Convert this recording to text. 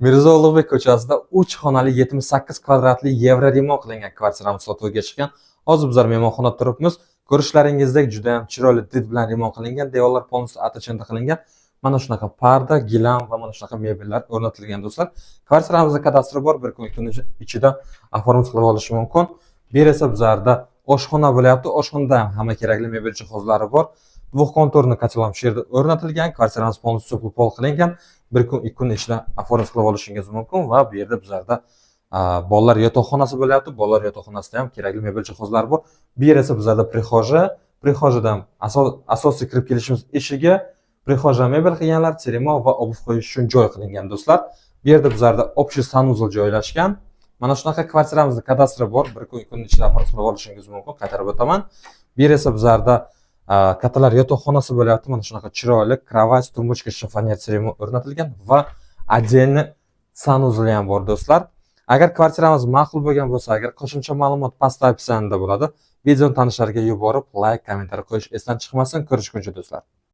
Mirzo Ulug'bek ko'chasida 3 xonali 78 kvadratli yevro remont qilingan kvartiramiz sotuvga chiqqan. Hozir bizlar mehmonxonada turibmiz. Ko'rishlaringizdek juda ham chiroyli did bilan remont qilingan, devorlar polностью atachinda qilingan. Mana shunaqa parda, gilam va mana shunaqa mebellar o'rnatilgan do'stlar. Kvartiramizda kadastri bor, bir kun ikki kun ichida oformit qilib olish mumkin. Bu yer esa bizlarda oshxona bo'lyapti. Oshxonada ham hamma kerakli mebel jihozlari bor. Двухконтурный котелом shu yerda o'rnatilgan, kvartiramiz полностью pol qilingan. Bir kun ikki kun ichida oformit qilib olishingiz mumkin va bu yerda bizlarda bolalar yotoqxonasi bo'lyapti. Bolalar yotoqxonasida ham kerakli mebel jihozlar bor. Bu yer esa bizlarda prixojadan asosiy kirib kelishimiz eshigi, prixoja mebel qilganlar, termos va obuv qo'yish uchun joy qilingan do'stlar. Bu yerda bizlarda общий sanuzel joylashgan. Mana shunaqa kvartiramizda kadastri bor. Bir kun ikki kun ichida oformit qilib olishingiz mumkin. Qaytarib o'taman. Bu yer esa bizlarda kattalar yotoqxonasi bo'lyapti. Mana shunaqa chiroyli kровать, tumbuchka, shifonyer servis o'rnatilgan va отдельный sanuzel ham bor do'stlar. Agar kvartiramiz ma'qul bo'lgan bo'lsa, agar qo'shimcha ma'lumot pastda opsiyasida bo'ladi. Videoni tanishlarga yuborib, like, kommentariy qo'yish esdan chiqmasin. Ko'rishguncha do'stlar.